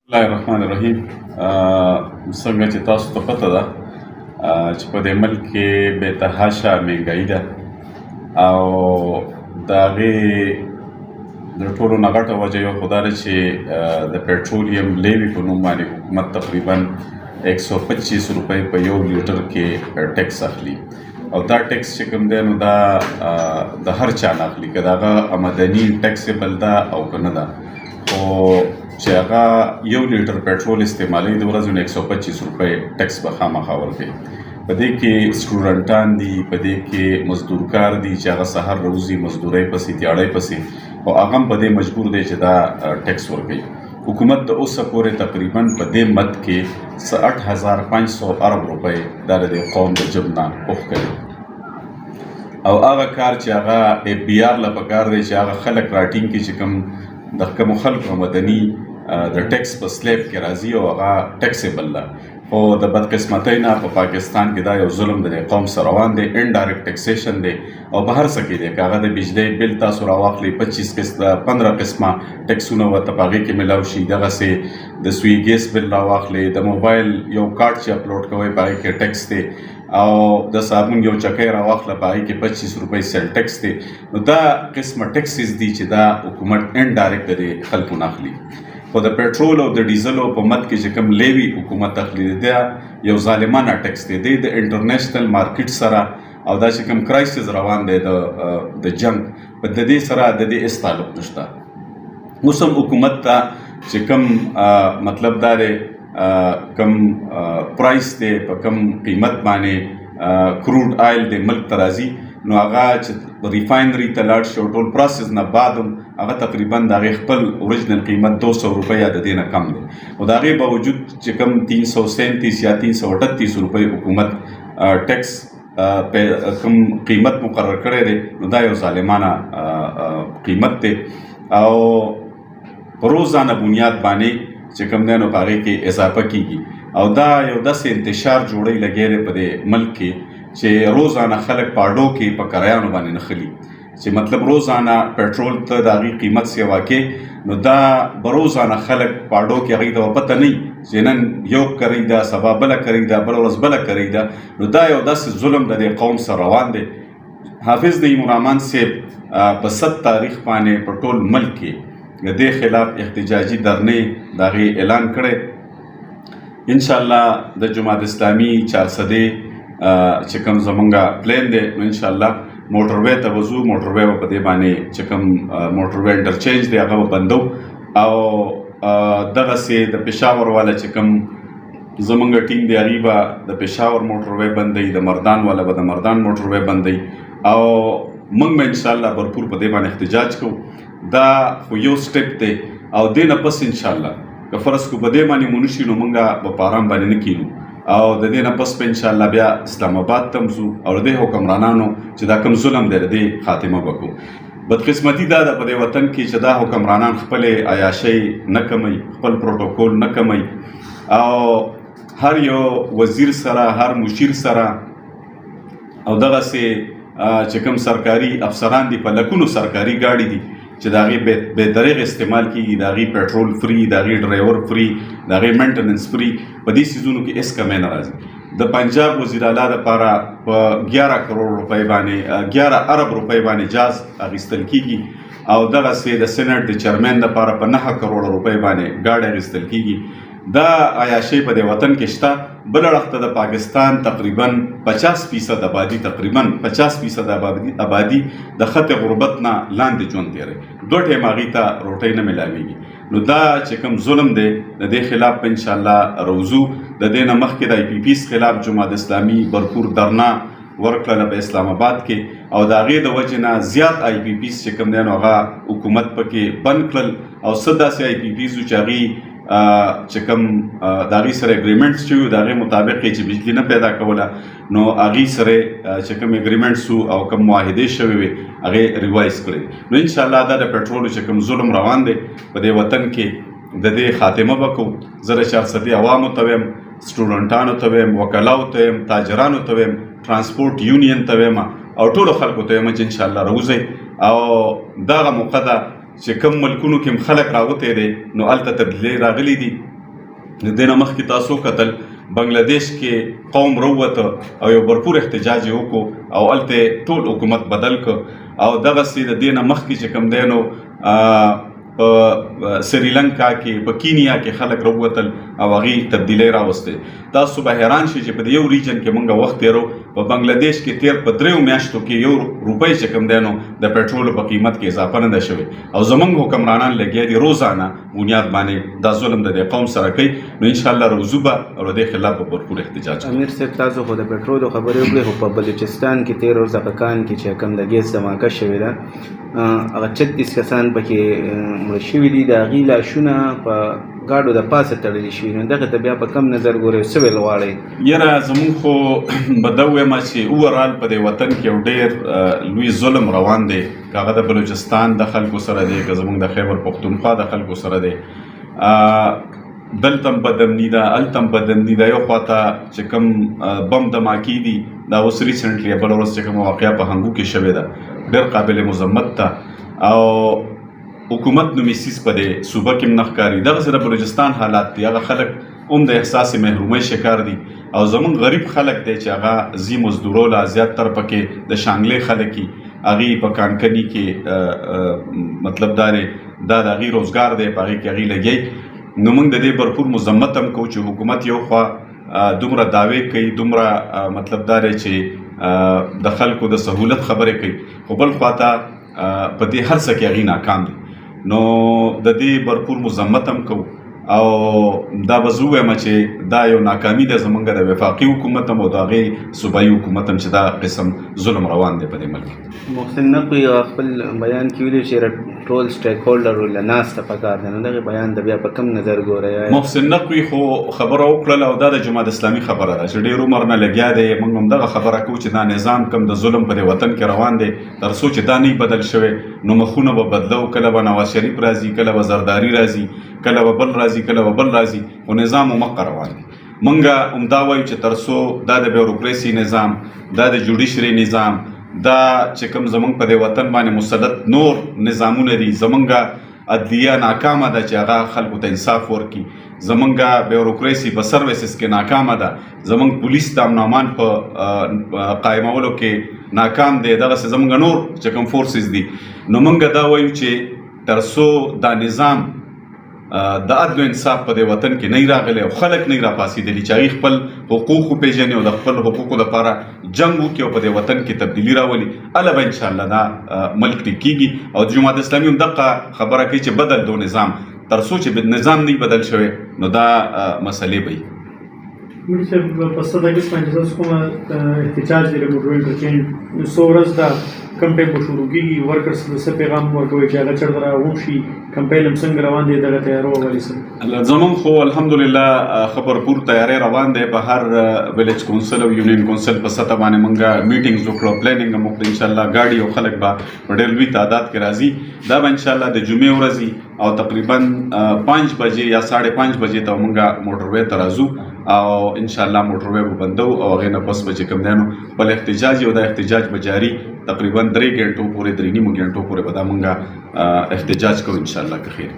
الله الرحمن الرحیم. څنګه چې تاسو ته پته ده چې په دې ملک کې بې تحاشه مهنګایي ده او د هغې د ټولو نه غټه وجه یو خو دا ده چې د پټرولیم لیوي په نوم باندې حکومت تقریبا 125 روپۍ په یو لیټر کې ټیکس اخلي او دا ټیکس چې کوم دی نو دا د هر چا نه اخلي، که د هغه آمدني ټیکسیبل ده او که نه ده، خو چې هغه یو لیټر پټرول استعمالوي د ورځې نو 125 روپۍ ټیکس به خامخا ورکوي. په دې کې سټوډنټان دي، په دې کې مزدورکار دي چې هغه سهار روزي مزدورۍ پسې تیاړۍ پسې، او هغه هم په دې مجبور دی چې دا ټیکس ورکوي. حکومت د اوسه پورې تقریبا په دې مد کې 8500 ارب روپۍ دا د قوم د جب نه اوښ کوي او هغه کار چې هغه APR له پکار دی چې هغه خلک راټینګ کړي چې کوم د کومو خلکو آمدني د ټیکس په سلیب کې راځي او هغه ټیکسیبل ده. خو د بدقسمتۍ نه په پاکستان کې دا یو ظلم د قوم سره روان دی، انډایرکټ ټیکسیشن دی او په هر څه کې دی. که هغه د بجلی بل تاسو راواخلئ 15 قسمه ټیکسونه ورته په هغې کې میلاو شي، دغسې د سوي ګیس بل راواخلئ، د موبایل یو کارت چې اپلوډ کوئ په هغې کې ټیکس دی، او د صابون یو چکی راواخله په هغې کې 25 روپۍ سیل ټیکس دی. نو دا قسمه ټیکسز دي چې دا حکومت انډایرکټ د خلکو نه اخلي. خو د پټرول او د ډیزلو په مد کې چې کوم لیوي حکومت اخلي دا یو ظالمانه ټیکس دی. د انټرنیشنل مارکیټ سره او دا چې کوم کرایسس روان دی د جنگ په د دې سره د دې هېڅ تعلق نشته. اوس هم حکومت ته چې کوم مطلب دا دی کم پرایس دی په کم قیمت باندې کروډ آیل د ملک ته راځي، نو هغه چې ریفاینري ته لاړ شي او ټول پروسس نه بعد هم هغه تقریبا د هغې خپل اوریجنل قیمت 200 روپۍ یا د دې نه کم دی، او د هغې باوجود چې کوم 337 یا 338 روپۍ حکومت ټیکس کوم قیمت مقرر کړی دی، نو دا یو ظالمانه قیمت دی او په روزانه بنیاد باندې چې کوم دی نو په هغې کې اضافه کیږي او دا یو داسې انتشار جوړی لګی دی په دې ملک کې چې روزانه خلک په اډو کې په کرایانو باندې نښلي، چې مطلب روزانه پټرول ته د هغې قیمت سیوا کې، نو دا به روزانه خلک په اډو کې هغوی ته به پته نه وي چې نن یو کرۍ ده، سبا بله کرۍ ده، بله ورځ بله کرۍ ده. نو دا یو داسې ظلم د دې قوم سره روان دی. حافظ نعیم الرحمن صاحب په 7 تاریخ باندې په ټول ملک کې د دې خلاف احتجاجي دھرنې د هغې اعلان کړی. انشاءالله د جماعت اسلامي 400 چې کوم زمونږ پلان دی، نو انشاءالله موټر وے ته به ځو، موټر وے به په دې باندې چې کوم موټر وے انټرچینج دی هغه به بندو او دغسې د پېښور والا چې کوم زمونږ ټیم دی هغوی به د پېښور موټر وے بندوي، د مردان والا به د مردان موټر وے بندوي او موږ به انشاءالله بھرپور په دې باندې احتجاج کوو. دا خو یو سټیپ دی او دې نه پس انشاءالله که فرض کو په دې باندې مونږ شي نو موږ به په ارام باندې نه کینو او د دې نه پس به انشاءالله بیا اسلام آباد ته ځو او د دې حکمرانانو چې دا کوم ظلم دی د دې خاتمه به کوو. بدقسمتي دا ده په دې وطن کې چې دا حکمرانان خپلې عیاشۍ نه کموي، خپل پروټوکول نه کموي او هر یو وزیر سره، هر مشیر سره او دغسې چې کوم سرکاري افسران دي، په لکونو سرکاري ګاډي دي چې د هغې بې دریغ استعمال کېږي، د هغې پټرول فری، د هغې ډرایور فری، د هغې مینټننس فری، په دې څیزونو کې هېڅ کمی نه راځي. د پنجاب وزیر اعلی دپاره په 11 کروڑ روپۍ باندې 11 ارب روپۍ باندې جاز اخیستل کېږي او دغسې د سینټ د چیرمین دپاره په 9 کروڑ روپۍ باندې ګاډی اخیستل کېږي. دا عیاشۍ په دې وطن کې شته. بل اړخ ته د پاکستان تقریبا 50% آبادي، تقریبا 50% آبادي د خط غربت نه لاندې ژوند تېروي، 2 ټایم هغوی ته روټۍ نه میلاویږي. نو دا چې کوم ظلم دی د دې خلاف به انشاءالله روزو. د دې نه مخکې د IPPs خلاف جماعت اسلامي بھرپور دھرنا ورکړله په اسلام آباد کې او د هغې د وجې نه زیات IPPs چې کوم دی نو هغه حکومت پکې بند کړل او څه داسې IPPs چې هغوی چې کوم د هغې سره اګریمنټس چې وي د هغې مطابق یې چې بجلي نه پیدا کوله، نو هغې سره چې کوم اګریمنټس وو او کوم معاهدې شوې وې هغې ریوایز کړی. نو انشاءالله دا د پټرولو چې کوم ظلم روان دی په دې وطن کې د دې خاتمه به کوو. زه د 400 عوامو ته ویم، سټوډنټانو ته ویم، وکلاو ته ویم، تاجرانو ته ویم، ټرانسپورټ یونین ته ویم او ټولو خلکو ته ویم چې انشاءالله راوځئ او دغه موقع ده چې کوم ملکونو کې خلک راوتی دی نو هلته تبدیلۍ راغلي دي د دې نه مخکې تاسو کتل بنگلاديش کې قوم روته او یو برپور احتجاج وکړو او هلته ټول حکومت بدل کړ او دغسې د دې نه مخکې چې کوم دی نو په سریلنکا کې په کینیا کې خلک راووتل او هغې تبدیلۍ راوستې. تاسو به حیران شئ چې په دې یو ریجن کې موږ وخت تېرو په بنگلاديش کې تېر په 3 میاشتو کې 1 روپۍ چې کوم دی نو د پېټرولو په قیمت کې اضافه نه ده شوې او زموږ حکمرانان لګیا دي روزانه بنیاد باندې دا ظلم د دې قوم سره کوي. نو انشاءالله روزو به او د دې خلاف به بھرپور احتجاج کوو. امیر صاحب تاسو خو د پېټرولو خبرې وکړې خو په بلوچستان کې 13 ورځې کان کې چې کوم د ګیس دماکه شوې ده هغه 36 کسان پکې مړه شوي دي د هغې لاشونه په ګاډو د پاسه تړلي شوي نو دغه ته بیا په کم نظر ګورئ څه ویل غواړئ؟ یاره زموږ خو به دا ووایم چې اوورال په دې وطن کې یو ډېر لوی ظلم روان دی که هغه د بلوچستان د خلکو سره دی که زموږ د خیبر پښتونخوا د خلکو سره دی. دلته هم بدامني ده هلته هم بدامني ده. یو خواته چې کوم بم دماکې دي دا اوس ریسنټلی بله ورځ چې کومه واقعه په هنګو کې شوې ده ډېر قابل مذمت ده او حکومت نومیسیز په دې صوبه کې هم نه ښکاري. دغسې د بلوچستان حالات دي هغه خلک هم د احساس محرومۍ شکار دي او زموږ غریب خلک دی چې هغه زی مزدوروله زیاتتر پکې د شانګلې خلک دي هغې په کانکني کې مطلب دا دی دا د هغې روزګار دی په هغې کې هغې لګیي. نو موږ د دې بھرپور مذمت هم کوو چې حکومت یو خوا دومره دعوې کوي دومره مطلب دا دی چې د خلکو د سهولت خبرې کوي خو بل خواته په دې هر څه کې هغې ناکام دي. نو د دې بھرپور مذمت هم کوو او دا به زه ووایم چې دا یو ناکامي ده زموږ د وفاقي حکومت هم او د هغې صوبایي حکومت هم چې دا قسم ظلم روان دی په دې ملک. محسن نقوي خپل بیان کې ویلي چې ټول سټیک هولډر له ناسته پکار دی نو دغه بیان د بیا په کم نظر ګورئ؟ محسن نقوي خو خبره وکړله او دا د جماعت اسلامي خبره ده چې ډېر عمر نه لګیا دی. موږ هم دغه خبره کوو چې دا نظام کم د ظلم په دې وطن کې روان دی تر څو چې دا نه بدل شوی نو مخونه به بدلو. کله به نواز شریف راځي کله به زرداري راځي کله به بل راځي کله به بل راځي خو نظام مقر روان دی. موږ همدا وایو چې تر څو دا د بیوروکراسي نظام دا د جوډیشري نظام دا چې کوم زموږ په دې وطن باندې مسلط نور نظامونه دي زموږ عدلیه ناکامه ده چې هغه خلکو ته انصاف ورکړي زموږ بیوروکراسي په سروسز کې ناکامه ده زموږ پولیس د امن امان په قایمولو کې ناکام دی دغسې زموږ نور چې کوم فورسز دي. نو موږ دا وایو چې تر څو دا نظام د عدل و انصاف په دې وطن کې نه راغلی او خلک نه راپاڅېدلي چې هغوی خپل حقوق وپېژني او د خپل حقوقو لپاره جنګ وکړي او په دې وطن کې تبدیلي راولي هله به انشاءالله دا ملک ټیک کېږي. او جماعت اسلامي هم دغه خبره کوي چې بدل دو نظام تر څو چې نظام نه بدل شوی نو دا مسلې به وي. مولوي صاحب په 7 اګست باندې تاسو کومه احتجاج دی د موټر انټرچینج څو ورځ ده کمپاین به شروع کېږي ورکرس ته څه پیغام ورکوئ چې هغه چېرته راغونډ شي کمپاین هم څنګه روان دی دغه تیاری ولې سره؟ زموږ خو الحمدلله ښه بھرپور تیاری روان دی په هر ویلیج کونسل او یونین کونسل په سطح باندې موږ میټینګز وکړو پلانینګ هم وکړو انشاءالله ګاډي او خلک به په ډېر لوی تعداد کې راځي. دا به انشاءالله د جمعې ورځ او تقریبا 5 بجې یا 5:30 بجې ته موږ موټروی ته راځو او انشاءالله موټروی به بندو او هغې نه پس به چې کوم دی نو بل احتجاج او دا احتجاج به جاري تقریبا 3 غنټو پورې 3.5 غنټو پورې به دا موږ احتجاج کوو انشاءالله که خیر.